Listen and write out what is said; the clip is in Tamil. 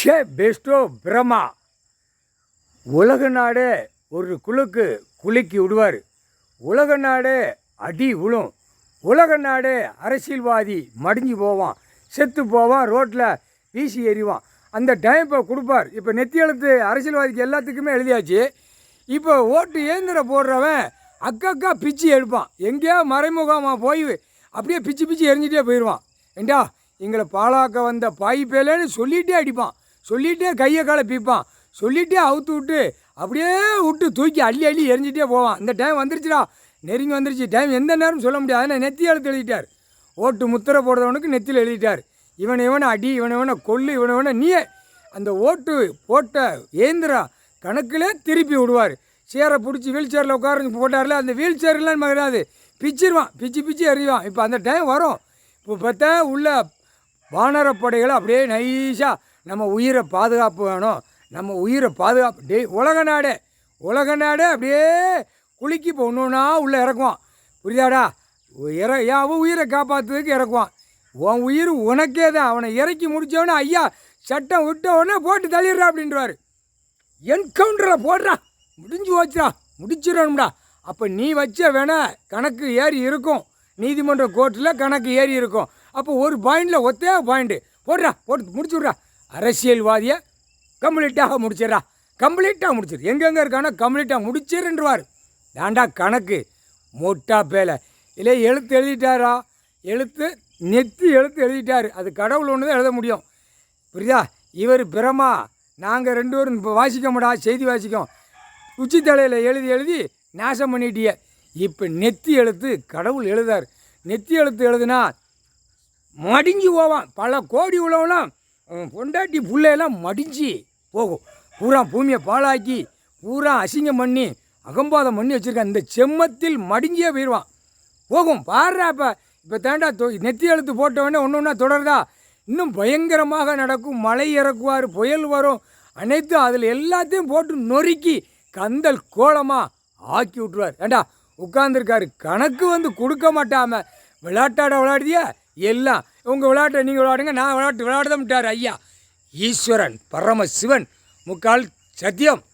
பெஸ்டோ பிரமா உலக நாடே ஒரு குலுக்கு குலுக்கி விடுவார். உலக நாடே அடி விழும். உலக நாடே அரசியல்வாதி மடிஞ்சு போவான், செத்து போவான், ரோட்டில் வீசி எறிவான். அந்த டைம் இப்போ கொடுப்பார். இப்போ நெத்தி எழுத்து அரசியல்வாதிக்கு எல்லாத்துக்குமே எழுதியாச்சு. இப்போ ஓட்டு ஏந்திர போடுறவன் அக்கா பிச்சு எடுப்பான். எங்கேயோ மறைமுகமாக போய் அப்படியே பிச்சு பிச்சு எரிஞ்சிட்டே போயிடுவான். ஏண்டா எங்களை பாலாக்க வந்த பாய் பேலேன்னு சொல்லிகிட்டே அடிப்பான், சொல்லிகிட்டே கையை காலை பீப்பான், சொல்லிகிட்டே அவுத்து விட்டு அப்படியே விட்டு தூக்கி அள்ளி அள்ளி எரிஞ்சிட்டே போவான். இந்த டைம் வந்துருச்சுடா, நெருங்கி வந்துருச்சு, டைம் எந்த நேரம் சொல்ல முடியாது. ஆனால் நெத்தி எழுத்து எழுதிட்டார். ஓட்டு முத்திரை போடுறவனுக்கு நெத்தியில் எழுதிட்டார். இவனை அடி, இவனை கொல்லு, இவனை நீயே அந்த ஓட்டு போட்ட ஏந்திரா கணக்கில் திருப்பி விடுவார். சேரை பிடிச்சி வீல் சேரில் உட்கார போட்டார்ல, அந்த வீல் சேர்லாம் மகராது பிச்சிருவான், பிச்சு பிச்சு எறிவான். இப்போ அந்த டைம் வரும். இப்போ பார்த்தா உள்ள வானரப்படைகளை அப்படியே நைஸாக நம்ம உயிரை பாதுகாப்பு வேணும், நம்ம உயிரை பாதுகாப்பு உலக நாடே அப்படியே குலுக்கி இப்போ ஒன்று ஒன்றா உள்ளே இறக்குவான். புரியாடா? அவன் உயிரை காப்பாற்றுறதுக்கு இறக்குவான். உன் உயிர் உனக்கே தான். அவனை இறக்கி முடித்தவொடனே ஐயா சட்டம் விட்ட உடனே போட்டு தள்ளிடுறா அப்படின்றவார். என்கவுண்டரில் போடுறா, முடிஞ்சு வச்சுடா, முடிச்சிடணும்டா. அப்போ நீ வச்ச வேணா கணக்கு ஏறி இருக்கும், நீதிமன்ற கோர்ட்டில் கணக்கு ஏறி இருக்கும். அப்போ ஒரு பாயிண்டில் ஒத்தே பாயிண்ட்டு போட்டு முடிச்சுட்றா. அரசியல்வாதியை கம்ப்ளீட்டாக முடிச்சிடு. எங்கெங்கே இருக்கானோ கம்ப்ளீட்டாக முடிச்சிருன்றார். தாண்டா கணக்கு மொட்டா பேலை இல்லை எழுத்து எழுதிட்டாரா, நெத்தி எழுத்து எழுதிட்டார். அது கடவுள் ஒன்று தான் எழுத முடியும். புரியுதா? இவர் பிரமா, நாங்கள் ரெண்டு பேரும் இப்போ வாசிக்க முடியா, செய்தி வாசிக்கும். உச்சி தலையில் எழுதி நாசம் பண்ணிட்டிய. இப்போ நெத்தி எழுத்து கடவுள் எழுதார். நெத்தி எழுத்து எழுதுனா மடிஞ்சு போவான். பல கோடி உள்ளவெல்லாம் பொண்டாட்டி பிள்ளையெல்லாம் மடிஞ்சு போகும். பூரா பூமியை பாழாக்கி பூரா அசிங்கம் பண்ணி அகம்பாதம் பண்ணி வச்சுருக்கான். இந்த செம்மத்தில் மடிஞ்சே போயிடுவான், போகும். பாடுறா இப்போ தாண்டா நெத்தி எழுத்து போட்டவொடனே ஒன்று ஒன்றா தொடருதா. இன்னும் பயங்கரமாக நடக்கும். மழை இறக்குவார், புயல் வரும், அனைத்தும் அதில் எல்லாத்தையும் போட்டு நொறுக்கி கந்தல் கோலமாக ஆக்கி விட்ருவார். ஏண்டா உட்கார்ந்துருக்காரு. கணக்கு கொடுக்க மாட்டாமல் விளையாடியா எல்லாம் உங்கள் விளையாட்டை நீங்கள் விளையாடுங்க, நான் விளையாட தான் விட்டார் ஐயா. ஈஸ்வரன் பரமசிவன் முக்கால் சத்தியம்.